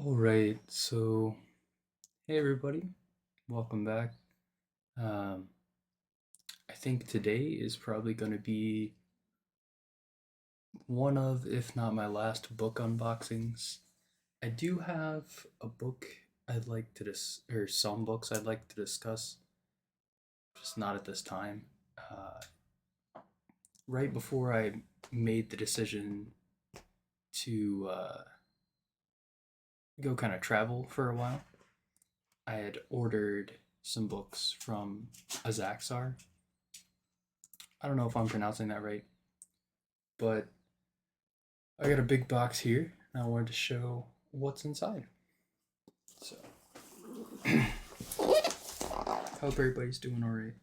All right, so hey everybody, welcome back. Um, I think today is probably going to be one of, if not my last book unboxings. I do have a book I'd like to or some books I'd like to discuss, just not at this time. Uh, right before I made the decision to go kind of travel for a while, I had ordered some books from Ixaxaar. I don't know if I'm pronouncing that right, but I got a big box here and I wanted to show what's inside. So, hope everybody's doing all right.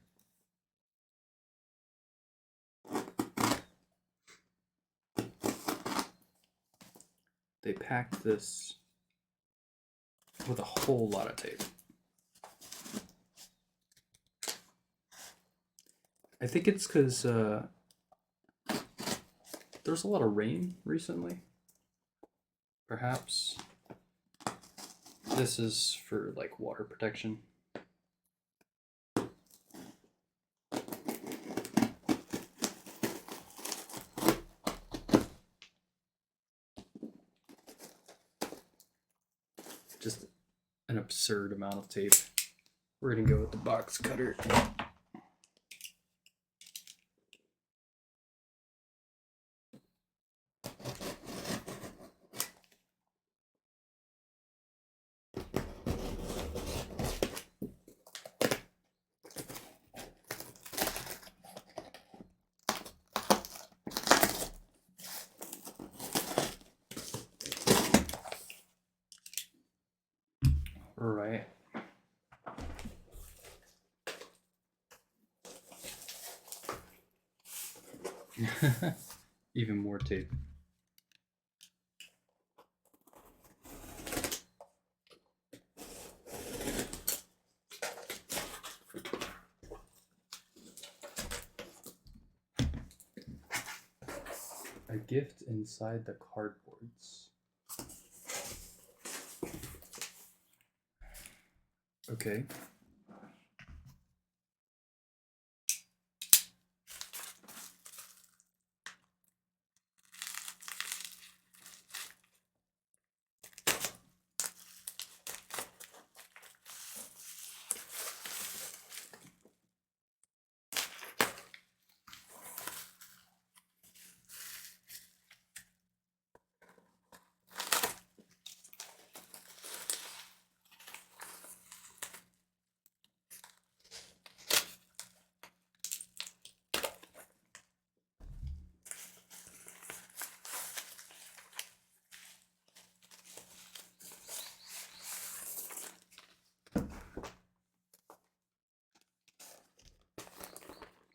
They packed this with a whole lot of tape. I think it's because there's a lot of rain recently. Perhaps this is for like water protection. Just an absurd amount of tape. We're gonna go with the box cutter. Right. Even more tape. A gift inside the cardboards. Okay.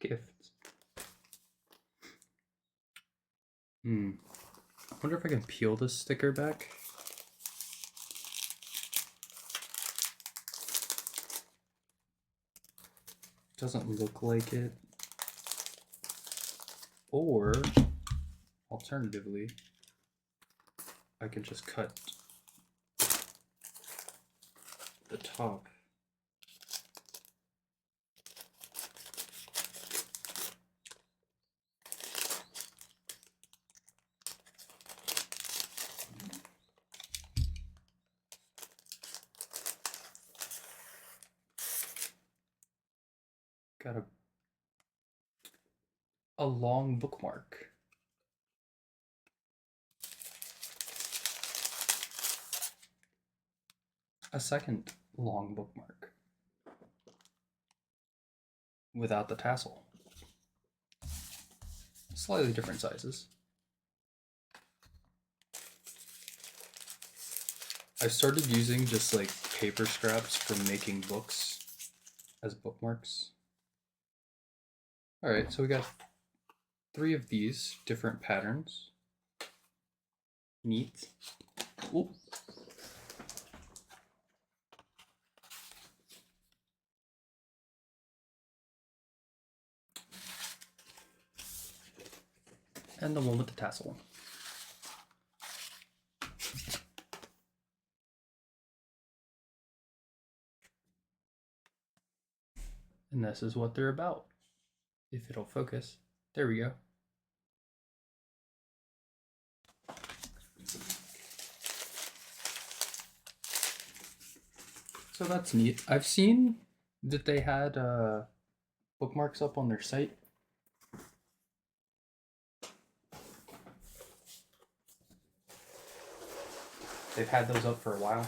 Gifts. I wonder if I can peel this sticker back. Doesn't look like it. Or, alternatively, I can just cut the top. Got a long bookmark. A second long bookmark. Without the tassel. Slightly different sizes. I started using just like paper scraps from making books as bookmarks. Alright, so we got 3 of these different patterns. Neat. Oop. And the one with the tassel. And this is what they're about. If it'll focus. There we go. So that's neat. I've seen that they had bookmarks up on their site. They've had those up for a while.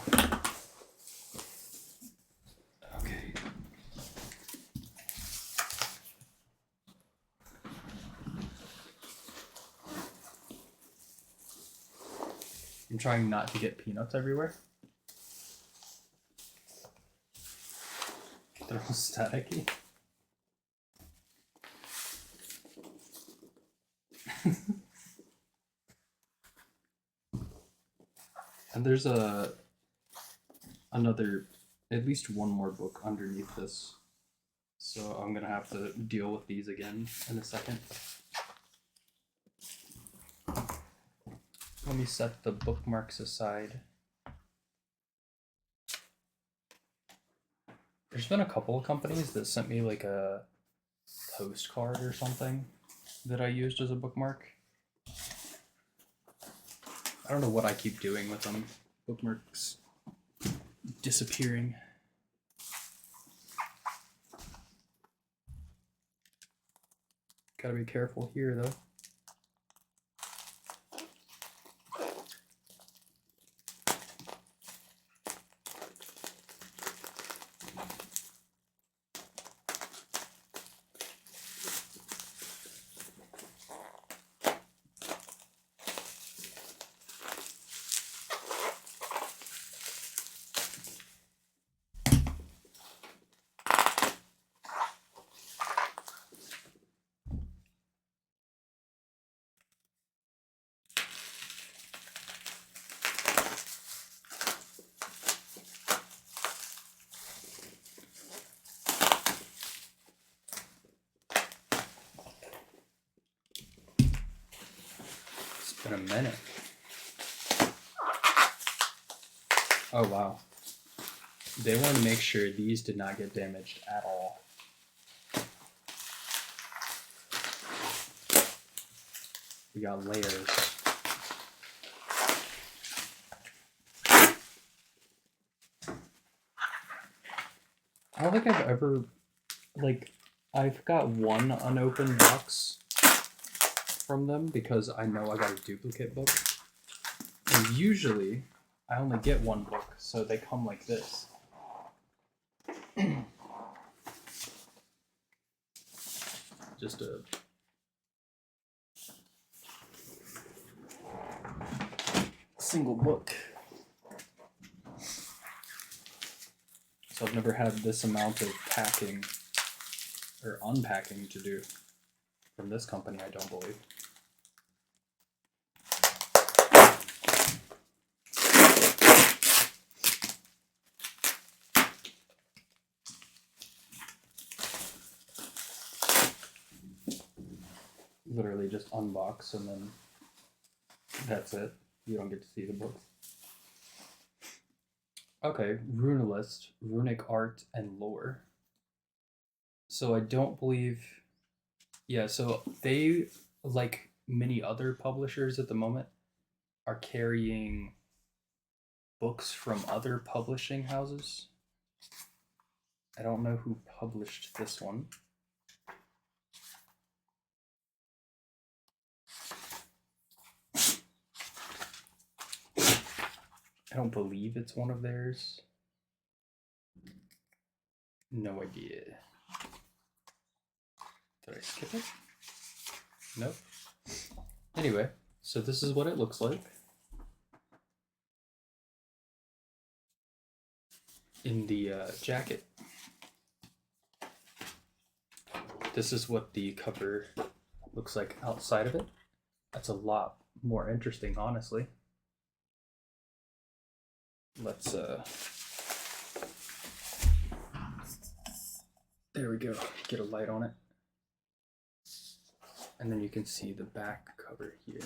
Okay. I'm trying not to get peanuts everywhere. They're all staticky. And there's another, at least one more book underneath this. So I'm gonna have to deal with these again in a second. Let me set the bookmarks aside. There's been a couple of companies that sent me like a postcard or something that I used as a bookmark. I don't know what I keep doing with them. Bookmarks disappearing. Gotta be careful here though. In a minute. Oh wow. They want to make sure these did not get damaged at all. We got layers. I don't think I've ever, like, I've got one unopened box from them because I know I got a duplicate book. And usually I only get one book, so they come like this. Just a single book. So I've never had this amount of packing or unpacking to do from this company, I don't believe. Literally just unbox and then that's it. You don't get to see the books. Okay, Runalist, Runic Art and Lore. So I don't believe... Yeah, so they, like many other publishers at the moment, are carrying books from other publishing houses. I don't know who published this one. I don't believe it's one of theirs. No idea. Did I skip it? Nope. Anyway, so this is what it looks like. In the jacket. This is what the cover looks like outside of it. That's a lot more interesting, honestly. Let's there we go. Get a light on it. And then you can see the back cover here.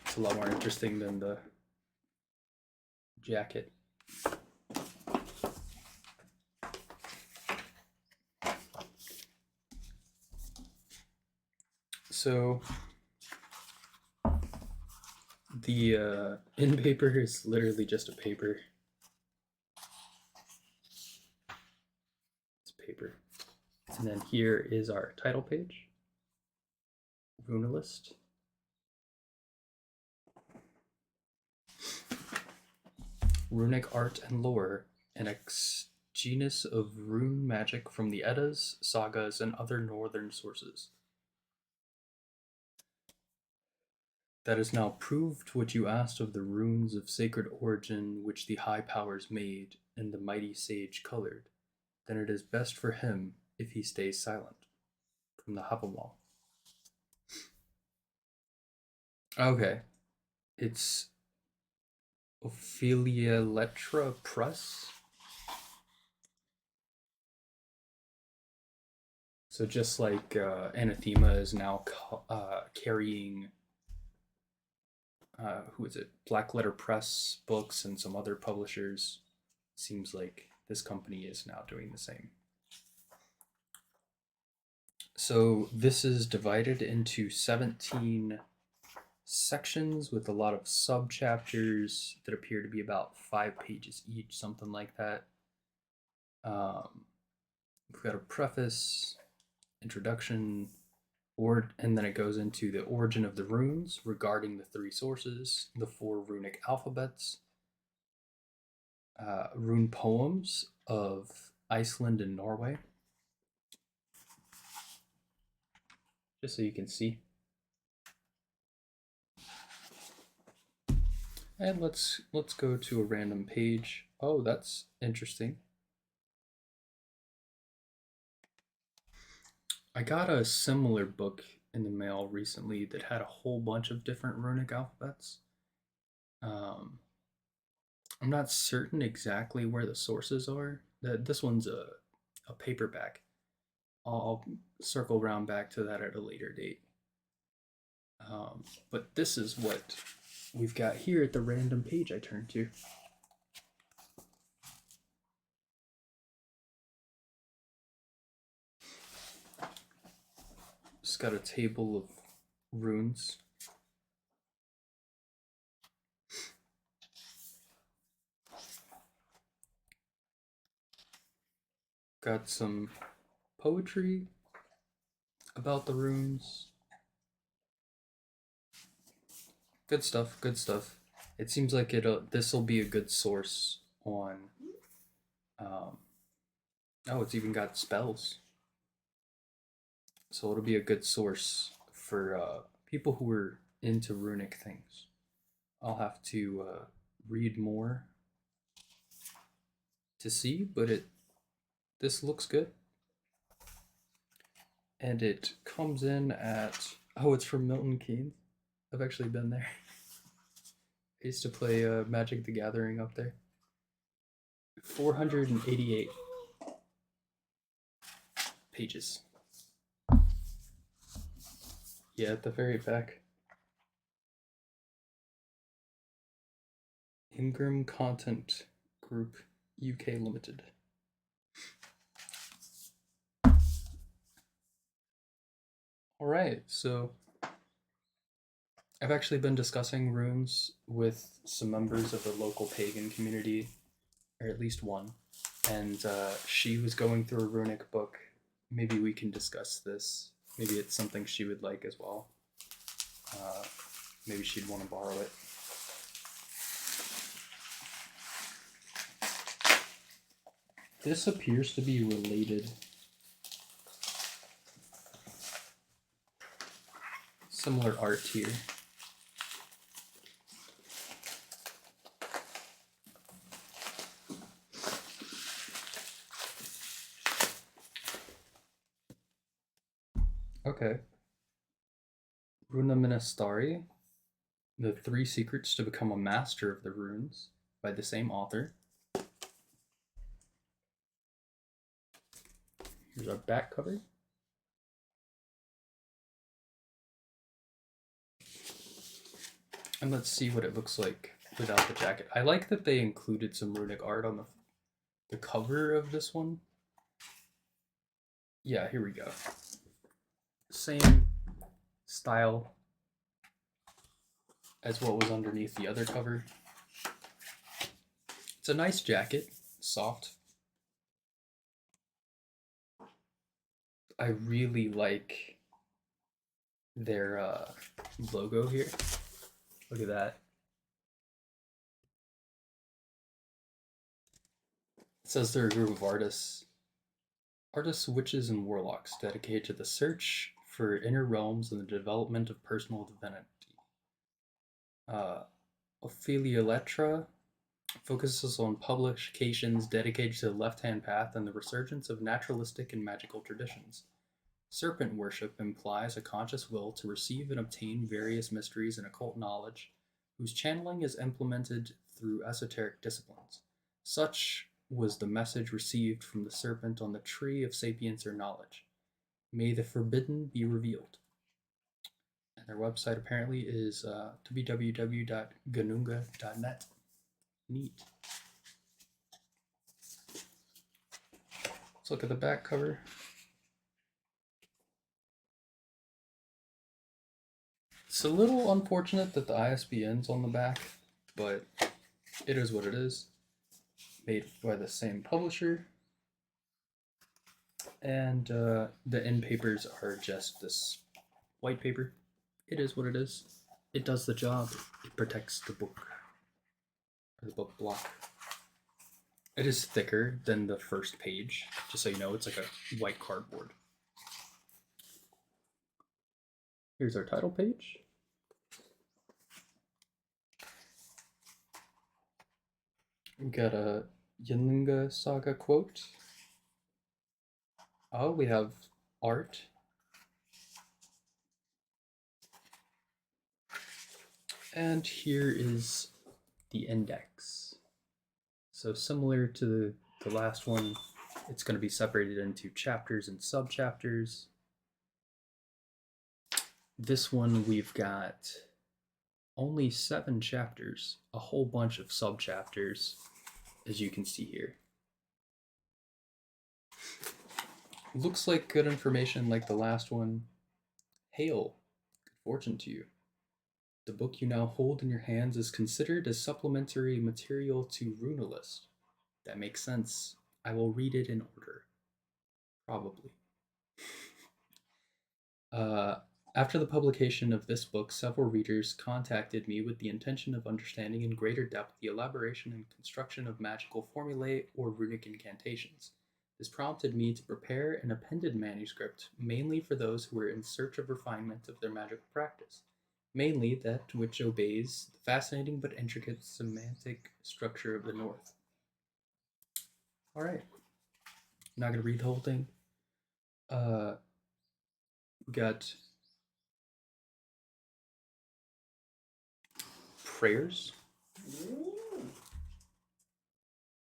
It's a lot more interesting than the jacket. So the in paper is literally just a paper. It's paper. And then here is our title page, Runalist. Runic art and lore, an genus of rune magic from the Eddas, sagas, and other northern sources. That is now proved what you asked of the runes of sacred origin which the high powers made and the mighty sage colored. Then it is best for him if he stays silent. From the Havamal. Okay. It's Ophiolatreia Press. So just like Anathema is now carrying, who is it? Black Letter Press books and some other publishers. Seems like this company is now doing the same. So this is divided into 17 sections with a lot of sub-chapters that appear to be about 5 pages each, something like that. We've got a preface, introduction, and then it goes into the origin of the runes regarding the 3 sources, the 4 runic alphabets, rune poems of Iceland and Norway, just so you can see. And let's go to a random page. Oh, that's interesting. I got a similar book in the mail recently that had a whole bunch of different runic alphabets. I'm not certain exactly where the sources are. This one's a paperback. I'll circle around back to that at a later date. But this is what we've got here at the random page I turned to. Just got a table of runes. Got some poetry about the runes. Good stuff, good stuff. It seems like this will be a good source on oh, it's even got spells. So it'll be a good source for people who are into runic things. I'll have to read more to see, but this looks good. And it comes in at, oh, it's from Milton Keynes. I've actually been there. I used to play Magic the Gathering up there. 488 pages. Yeah, at the very back. Ingram Content Group UK Limited. Alright, so I've actually been discussing runes with some members of the local pagan community, or at least one, and she was going through a runic book. Maybe we can discuss this. Maybe it's something she would like as well. Maybe she'd want to borrow it. This appears to be related. Similar art here. Okay. Runa Ministari, The 3 Secrets to Become a Master of the Runes, by the same author. Here's our back cover. And let's see what it looks like without the jacket. I like that they included some runic art on the cover of this one. Yeah, here we go. Same style as what was underneath the other cover. It's a nice jacket, soft. I really like their logo here. Look at that. It says they're a group of artists, witches, and warlocks dedicated to the search for inner realms and the development of personal divinity. Ophiolatreia focuses on publications dedicated to the left-hand path and the resurgence of naturalistic and magical traditions. Serpent worship implies a conscious will to receive and obtain various mysteries and occult knowledge, whose channeling is implemented through esoteric disciplines. Such was the message received from the serpent on the tree of sapience or knowledge. May the forbidden be revealed. And their website apparently is www.ganunga.net. Neat. Let's look at the back cover. It's a little unfortunate that the ISBN's on the back, but it is what it is. Made by the same publisher. And the end papers are just this white paper. It is what it is. It does the job. It protects the book. Or the book block. It is thicker than the first page. Just so you know, it's like a white cardboard. Here's our title page. We got a Yinlinga Saga quote. Oh, we have art. And here is the index. So similar to the last one, it's going to be separated into chapters and sub-chapters. This one we've got only 7 chapters, a whole bunch of sub-chapters, as you can see here. Looks like good information like the last one. Hail, good fortune to you. The book you now hold in your hands is considered as supplementary material to Runalist. That makes sense. I will read it in order. Probably. After the publication of this book, several readers contacted me with the intention of understanding in greater depth the elaboration and construction of magical formulae or runic incantations. This prompted me to prepare an appended manuscript, mainly for those who were in search of refinement of their magical practice, mainly that which obeys the fascinating but intricate semantic structure of the North. Alright, I'm not going to read the whole thing. We got prayers.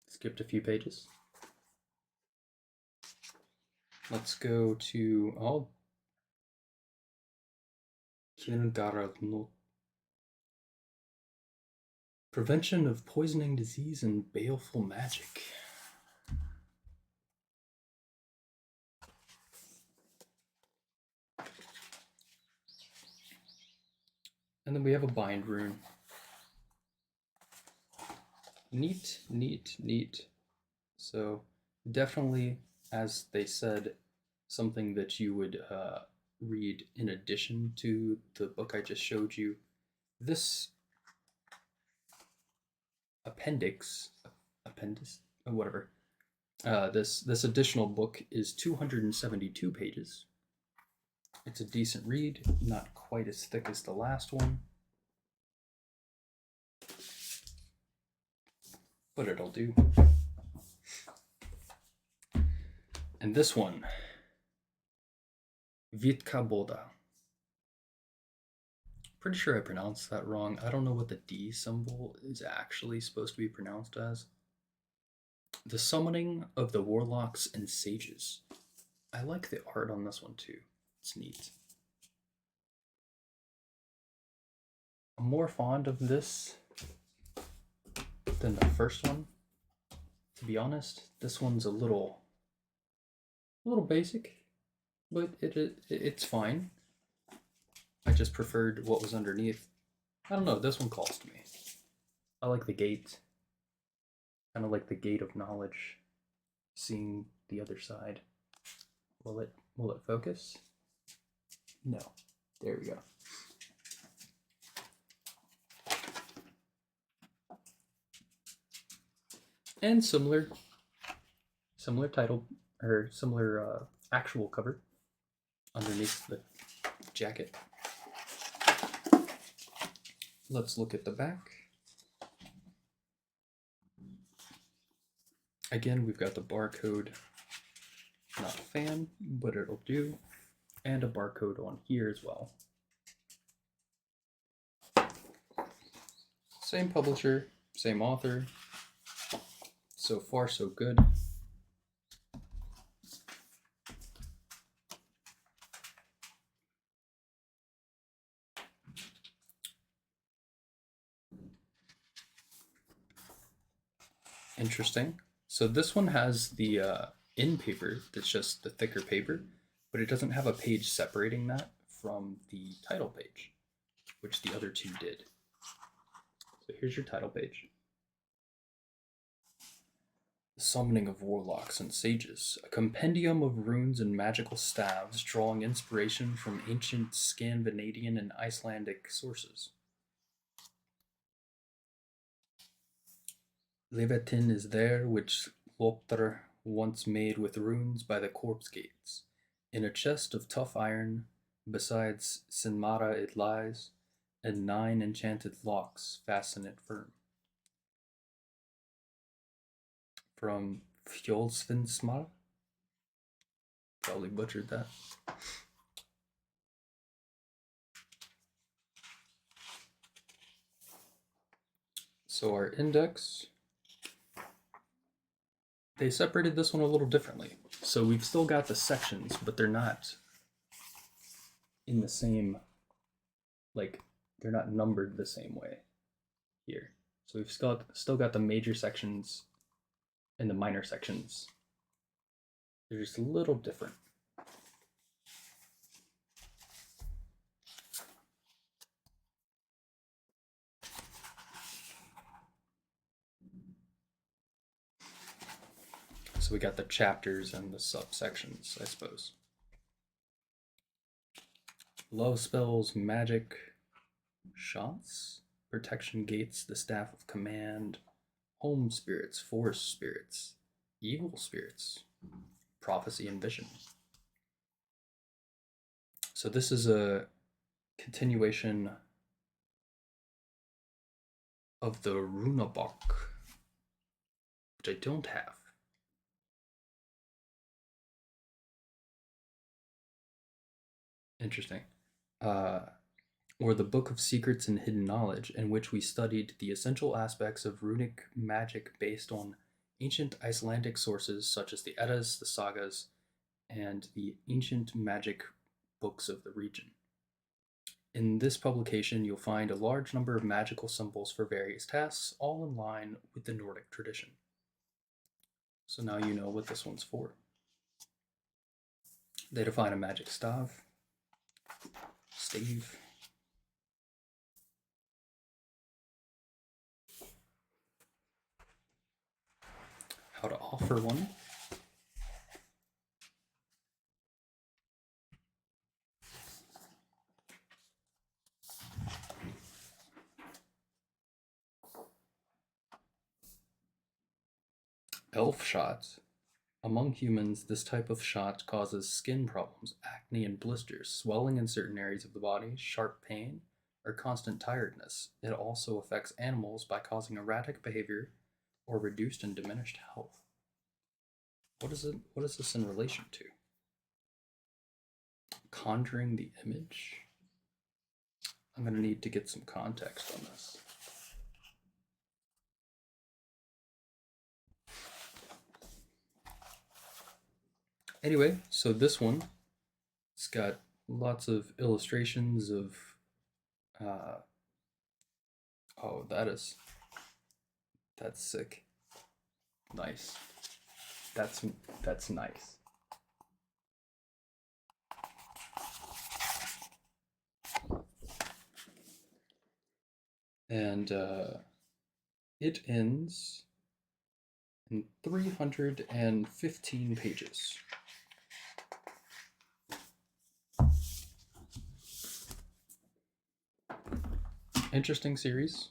Skipped a few pages. Let's go to prevention of poisoning disease and baleful magic. And then we have a bind rune. Neat, neat, neat. So definitely, as they said, something that you would read in addition to the book I just showed you. This appendix, whatever. This additional book is 272 pages. It's a decent read, not quite as thick as the last one, but it'll do. And this one, Vitka Boda. Pretty sure I pronounced that wrong. I don't know what the D symbol is actually supposed to be pronounced as. The summoning of the warlocks and sages. I like the art on this one too. It's neat. I'm more fond of this than the first one. To be honest, this one's a little basic, but it's fine. I just preferred what was underneath. I don't know, this one calls to me. I like the gate. Kind of like the gate of knowledge. Seeing the other side. Will it focus? No. There we go. And similar title, or similar actual cover underneath the jacket. Let's look at the back. Again, we've got the barcode, not a fan, but it'll do, and a barcode on here as well. Same publisher, same author. So far, so good. Interesting. So this one has the in paper that's just the thicker paper, but it doesn't have a page separating that from the title page, which the other two did. So here's your title page. The Summoning of Warlocks and Sages, a compendium of runes and magical staves drawing inspiration from ancient Scandinavian and Icelandic sources. Levitin is there, which Lopter once made with runes by the corpse gates. In a chest of tough iron, besides Sinmara it lies, and 9 enchanted locks fasten it firm. From Fjolsvinsmar. Probably butchered that. So our index, they separated this one a little differently. So we've still got the sections, but they're not in the same, like, they're not numbered the same way here. So we've still got the major sections and the minor sections. They're just a little different. So we got the chapters and the subsections, I suppose. Love spells, magic, shots, protection gates, the staff of command, home spirits, forest spirits, evil spirits, prophecy and vision. So this is a continuation of the Runabok, which I don't have. Interesting. Or the Book of Secrets and Hidden Knowledge, in which we studied the essential aspects of runic magic based on ancient Icelandic sources such as the Eddas, the Sagas, and the ancient magic books of the region. In this publication, you'll find a large number of magical symbols for various tasks, all in line with the Nordic tradition. So now you know what this one's for. They define a magic stave, how to offer one, elf shot. Among humans, this type of shot causes skin problems, acne and blisters, swelling in certain areas of the body, sharp pain, or constant tiredness. It also affects animals by causing erratic behavior or reduced and diminished health. What is this in relation to? Conjuring the image? I'm going to need to get some context on this. Anyway, so this one, it's got lots of illustrations of, oh, that's sick. Nice. That's nice. And it ends in 315 pages. Interesting series.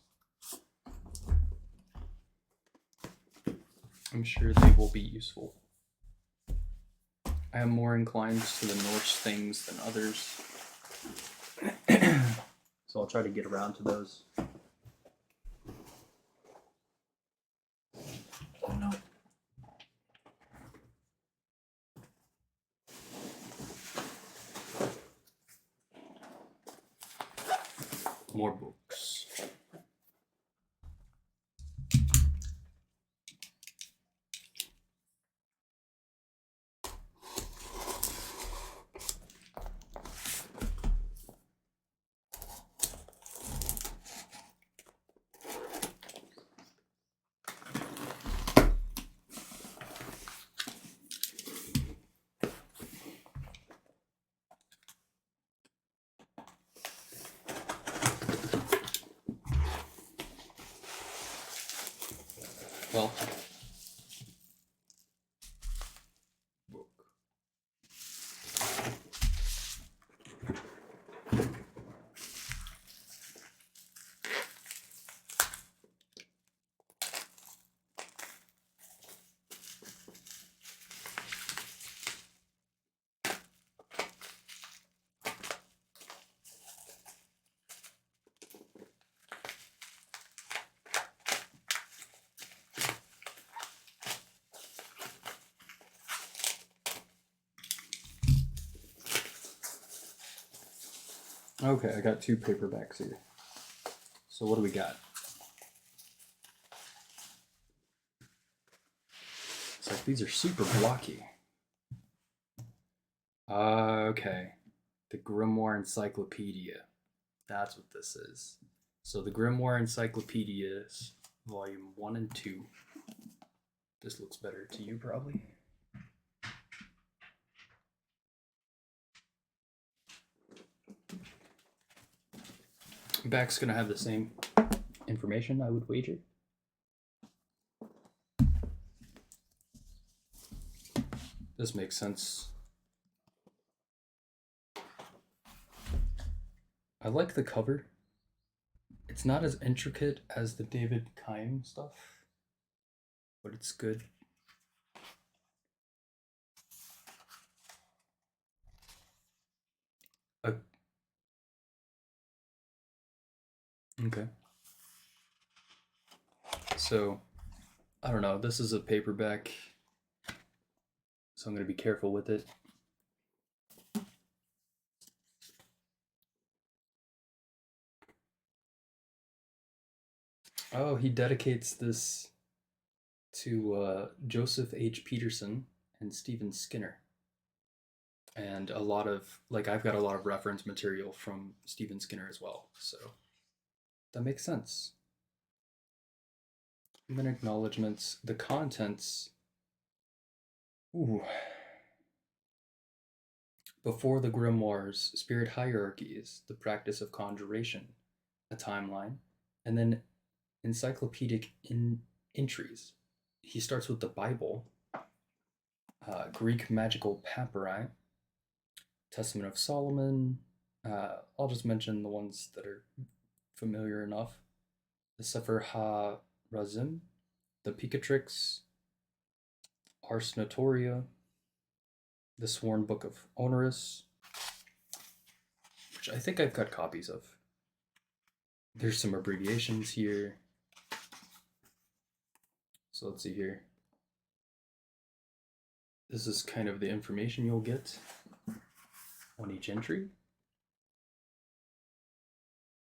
I'm sure they will be useful. I am more inclined to the Norse things than others. So I'll try to get around to those. Oh no. More books. Well, book. Okay, I got 2 paperbacks here. So what do we got? It's like these are super blocky. Okay. The Grimoire Encyclopedia. That's what this is. So the Grimoire Encyclopedias, volume 1 and 2. This looks better to you, probably. Back's gonna have the same information, I would wager. This makes sense. I like the cover. It's not as intricate as the David Keim stuff, but it's good. Okay. So, I don't know. This is a paperback, so I'm going to be careful with it. Oh, he dedicates this to Joseph H. Peterson and Stephen Skinner. And a lot of, like, I've got a lot of reference material from Stephen Skinner as well, so that makes sense. Human acknowledgements, the contents. Ooh. Before the grimoires, spirit hierarchies, the practice of conjuration, a timeline, and then encyclopedic entries. He starts with the Bible, Greek magical papyri, Testament of Solomon. I'll just mention the ones that are familiar enough. The Sefer HaRazim, the Picatrix, Ars Notoria, the Sworn Book of Onerus, which I think I've got copies of. There's some abbreviations here. So let's see here. This is kind of the information you'll get on each entry.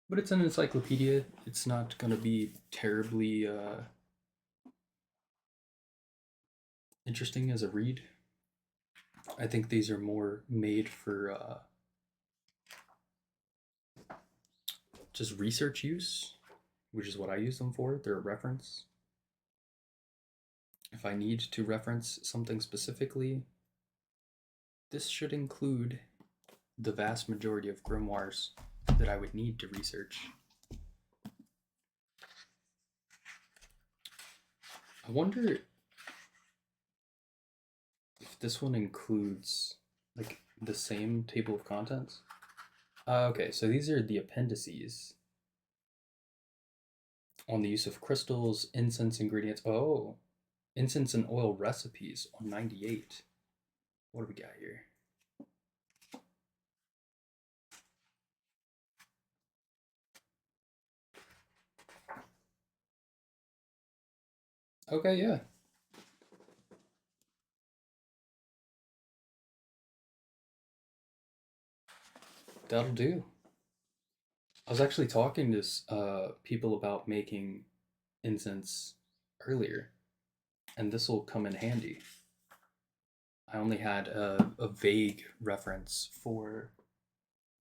But it's an encyclopedia. It's not going to be terribly interesting as a read. I think these are more made for just research use, which is what I use them for. They're a reference. If I need to reference something specifically, this should include the vast majority of grimoires that I would need to research. I wonder if this one includes like the same table of contents. Okay, so these are the appendices on the use of crystals, incense ingredients. Oh, incense and oil recipes on 98. What do we got here? Okay, yeah. That'll do. I was actually talking to people about making incense earlier, and this will come in handy. I only had a vague reference for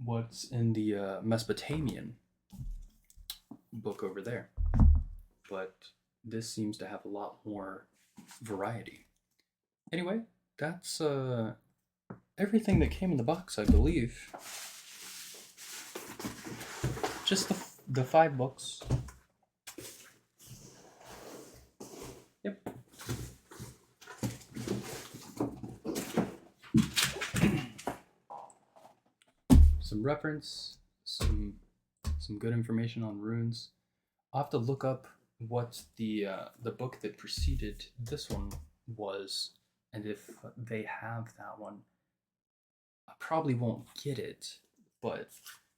what's in the Mesopotamian book over there, but this seems to have a lot more variety. Anyway, that's everything that came in the box, I believe. Just the 5 books. Yep. Some reference, some good information on runes. I'll have to look up what the book that preceded this one was, and if they have that one. I probably won't get it, but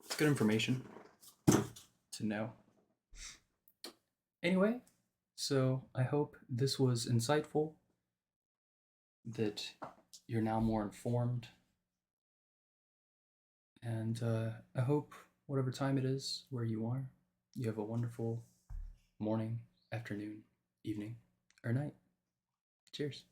it's good information to know. Anyway, so I hope this was insightful, that you're now more informed, and I hope whatever time it is where you are, you have a wonderful morning, afternoon, evening, or night. Cheers.